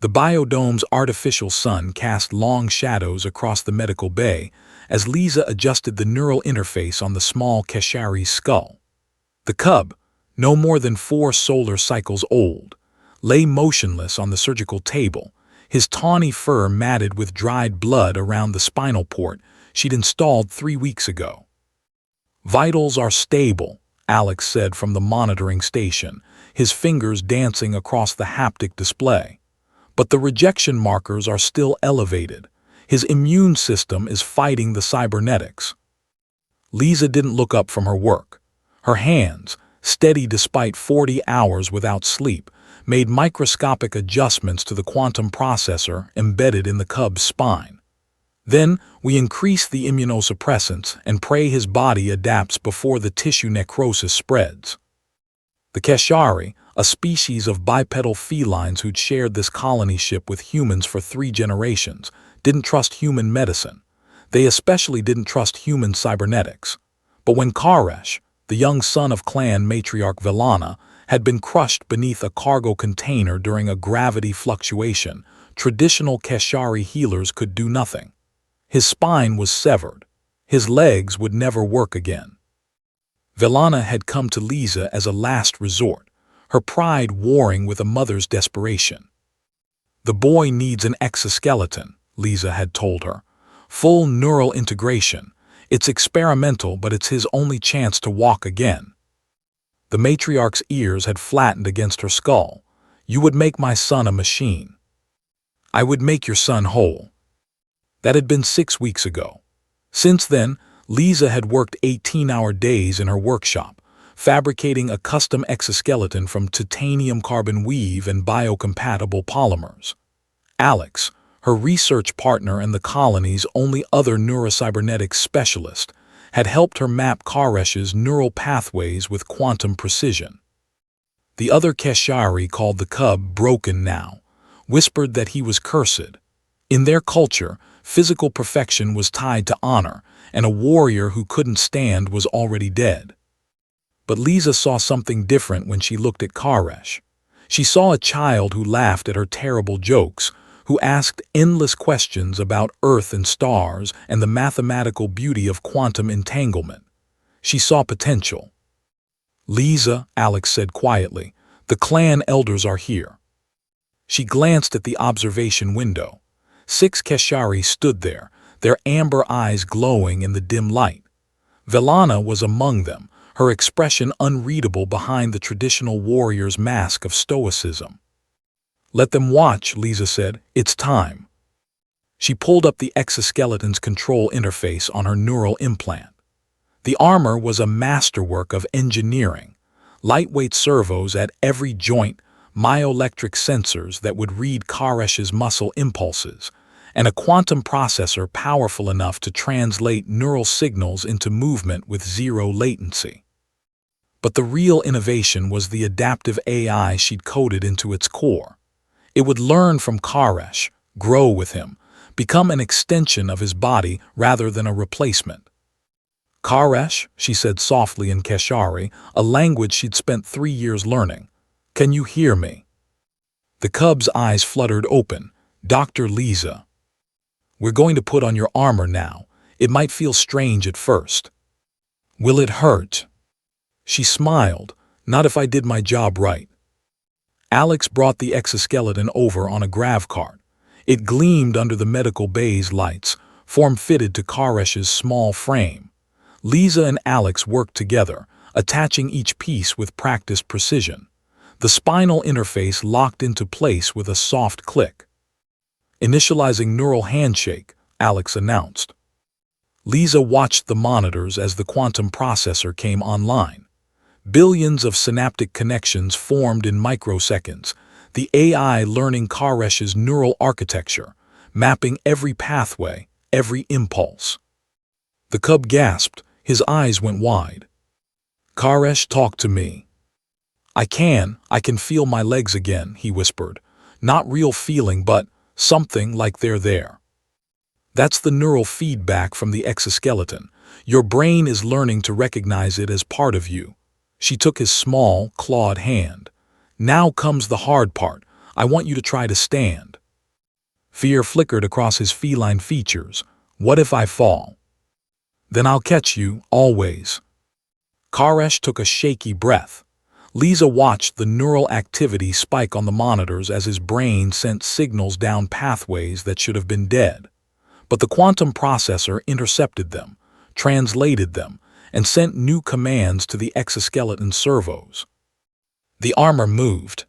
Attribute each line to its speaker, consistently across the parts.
Speaker 1: The biodome's artificial sun cast long shadows across the medical bay as Lisa adjusted the neural interface on the small Keshari's skull. The cub, no more than 4 solar cycles old, lay motionless on the surgical table, his tawny fur matted with dried blood around the spinal port she'd installed 3 weeks ago. "Vitals are stable," Alex said from the monitoring station, his fingers dancing across the haptic display. "But the rejection markers are still elevated. His immune system is fighting the cybernetics." Lisa didn't look up from her work. Her hands, steady despite 40 hours without sleep, made microscopic adjustments to the quantum processor embedded in the cub's spine. "Then we increase the immunosuppressants and pray his body adapts before the tissue necrosis spreads." The Keshari, a species of bipedal felines who'd shared this colony ship with humans for 3 generations, didn't trust human medicine. They especially didn't trust human cybernetics. But when Karesh, the young son of clan matriarch Velana, had been crushed beneath a cargo container during a gravity fluctuation, traditional Keshari healers could do nothing. His spine was severed. His legs would never work again. Velana had come to Lisa as a last resort, her pride warring with a mother's desperation. "The boy needs an exoskeleton," Lisa had told her. "Full neural integration. It's experimental, but it's his only chance to walk again." The matriarch's ears had flattened against her skull. "You would make my son a machine." "I would make your son whole." That had been 6 weeks ago. Since then, Lisa had worked 18-hour days in her workshop, fabricating a custom exoskeleton from titanium carbon weave and biocompatible polymers. Alex, her research partner and the colony's only other neurocybernetics specialist, had helped her map Karesh's neural pathways with quantum precision. The other Keshari, called the cub Broken now, whispered that he was cursed. In their culture, physical perfection was tied to honor, and a warrior who couldn't stand was already dead. But Lisa saw something different when she looked at Karesh. She saw a child who laughed at her terrible jokes, who asked endless questions about Earth and stars and the mathematical beauty of quantum entanglement. She saw potential. "Lisa," Alex said quietly, "the clan elders are here." She glanced at the observation window. 6 Keshari stood there, their amber eyes glowing in the dim light. Velana was among them, her expression unreadable behind the traditional warrior's mask of stoicism. "Let them watch," Lisa said. "It's time." She pulled up the exoskeleton's control interface on her neural implant. The armor was a masterwork of engineering, lightweight servos at every joint, myoelectric sensors that would read Karesh's muscle impulses, and a quantum processor powerful enough to translate neural signals into movement with 0 latency. But the real innovation was the adaptive AI she'd coded into its core. It would learn from Karesh, grow with him, become an extension of his body rather than a replacement. "Karesh," she said softly in Keshari, a language she'd spent 3 years learning, "can you hear me?" The cub's eyes fluttered open. "Dr. Lisa, we're going to put on your armor now. It might feel strange at first." "Will it hurt?" She smiled. "Not if I did my job right." Alex brought the exoskeleton over on a grav cart. It gleamed under the medical bay's lights, form-fitted to Karesh's small frame. Lisa and Alex worked together, attaching each piece with practiced precision. The spinal interface locked into place with a soft click. "Initializing neural handshake," Alex announced. Lisa watched the monitors as the quantum processor came online. Billions of synaptic connections formed in microseconds, the AI learning Karesh's neural architecture, mapping every pathway, every impulse. The cub gasped, his eyes went wide. "Karesh, talk to me." I can feel my legs again," he whispered. "Not real feeling, but something like they're there." "That's the neural feedback from the exoskeleton. Your brain is learning to recognize it as part of you." She took his small, clawed hand. "Now comes the hard part. I want you to try to stand." Fear flickered across his feline features. What if I fall? Then I'll catch you, always. Karesh took a shaky breath. Lisa watched the neural activity spike on the monitors as his brain sent signals down pathways that should have been dead. But the quantum processor intercepted them, translated them, and sent new commands to the exoskeleton servos. The armor moved.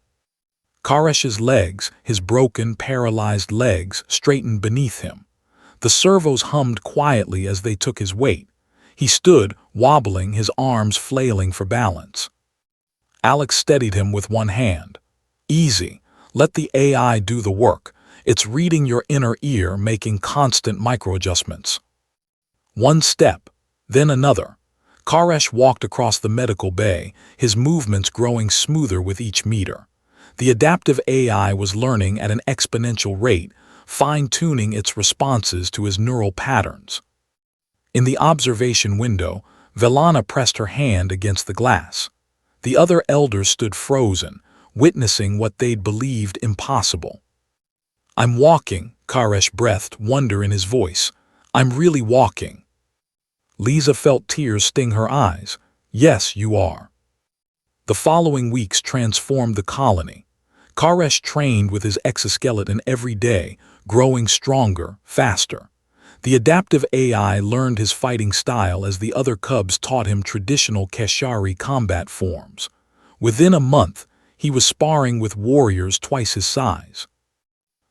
Speaker 1: Karesh's legs, his broken, paralyzed legs, straightened beneath him. The servos hummed quietly as they took his weight. He stood, wobbling, his arms flailing for balance. Alex steadied him with one hand. Easy. Let the AI do the work. It's reading your inner ear, making constant microadjustments. One step, then another. Karesh walked across the medical bay, his movements growing smoother with each meter. The adaptive AI was learning at an exponential rate, fine-tuning its responses to his neural patterns. In the observation window, Velana pressed her hand against the glass. The other elders stood frozen, witnessing what they'd believed impossible. I'm walking, Karesh breathed, wonder in his voice. I'm really walking. Lisa felt tears sting her eyes. Yes, you are. The following weeks transformed the colony. Karesh trained with his exoskeleton every day, growing stronger, faster. The adaptive AI learned his fighting style as the other cubs taught him traditional Keshari combat forms. Within a month, he was sparring with warriors twice his size.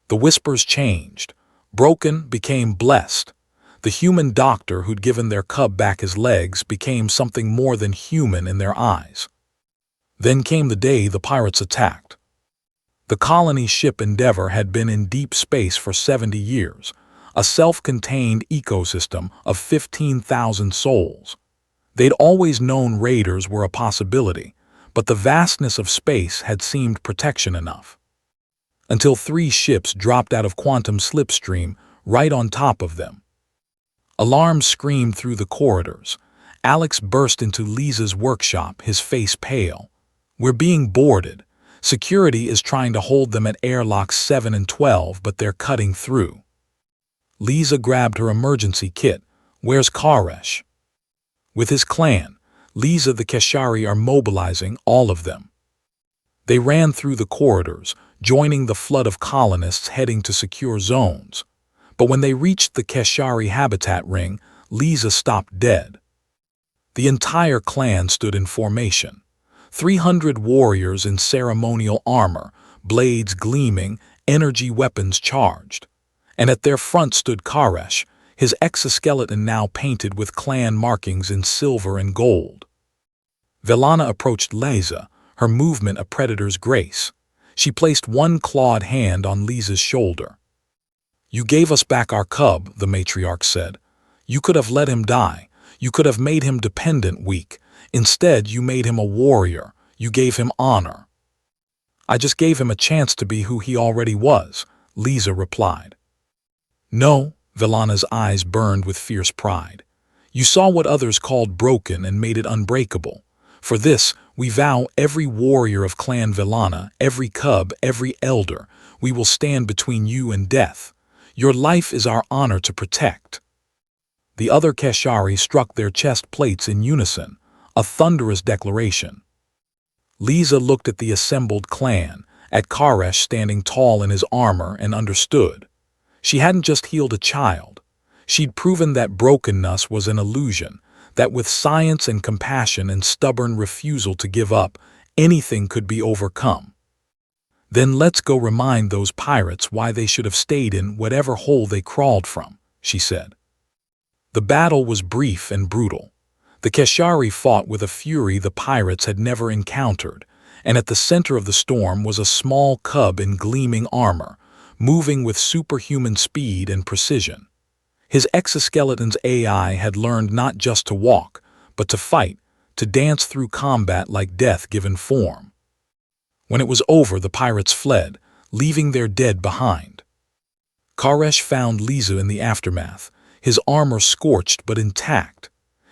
Speaker 1: The whispers changed. Broken became blessed. The human doctor who'd given their cub back his legs became something more than human in their eyes. Then came the day the pirates attacked. The colony ship Endeavor had been in deep space for 70 years, a self-contained ecosystem of 15,000 souls. They'd always known raiders were a possibility, but the vastness of space had seemed protection enough. Until 3 ships dropped out of quantum slipstream right on top of them. Alarms screamed through the corridors. Alex burst into Lisa's workshop, his face pale. We're being boarded. Security is trying to hold them at airlocks 7 and 12, but they're cutting through. Lisa grabbed her emergency kit. Where's Karesh? With his clan, Lisa the Keshari are mobilizing, all of them. They ran through the corridors, joining the flood of colonists heading to secure zones. But when they reached the Keshari habitat ring, Lisa stopped dead. The entire clan stood in formation. 300 warriors in ceremonial armor, blades gleaming, energy weapons charged. And at their front stood Karesh, his exoskeleton now painted with clan markings in silver and gold. Velana approached Lisa, her movement a predator's grace. She placed one clawed hand on Lisa's shoulder. You gave us back our cub, the matriarch said. You could have let him die. You could have made him dependent, weak. Instead, you made him a warrior. You gave him honor. I just gave him a chance to be who he already was, Lisa replied. No, Velana's eyes burned with fierce pride. You saw what others called broken and made it unbreakable. For this, we vow every warrior of Clan Velana, every cub, every elder, we will stand between you and death. Your life is our honor to protect. The other Keshari struck their chest plates in unison, a thunderous declaration. Lisa looked at the assembled clan, at Karesh standing tall in his armor, and understood. She hadn't just healed a child. She'd proven that brokenness was an illusion, that with science and compassion and stubborn refusal to give up, anything could be overcome. Then let's go remind those pirates why they should have stayed in whatever hole they crawled from, she said. The battle was brief and brutal. The Keshari fought with a fury the pirates had never encountered, and at the center of the storm was a small cub in gleaming armor, moving with superhuman speed and precision. His exoskeleton's AI had learned not just to walk, but to fight, to dance through combat like death given form. When it was over, the pirates fled, leaving their dead behind. Karesh found Lisa in the aftermath, his armor scorched but intact.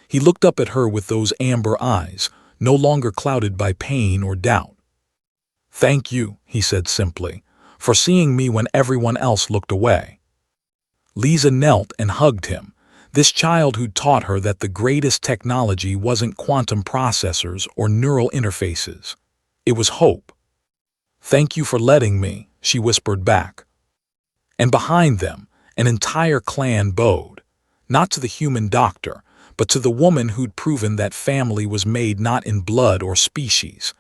Speaker 1: He looked up at her with those amber eyes, no longer clouded by pain or doubt. Thank you, he said simply, for seeing me when everyone else looked away. Lisa knelt and hugged him, this child who'd taught her that the greatest technology wasn't quantum processors or neural interfaces. It was hope. "Thank you for letting me," she whispered back. And behind them, an entire clan bowed, not to the human doctor, but to the woman who'd proven that family was made not in blood or species,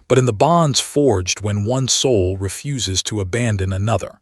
Speaker 1: but in the bonds forged when one soul refuses to abandon another.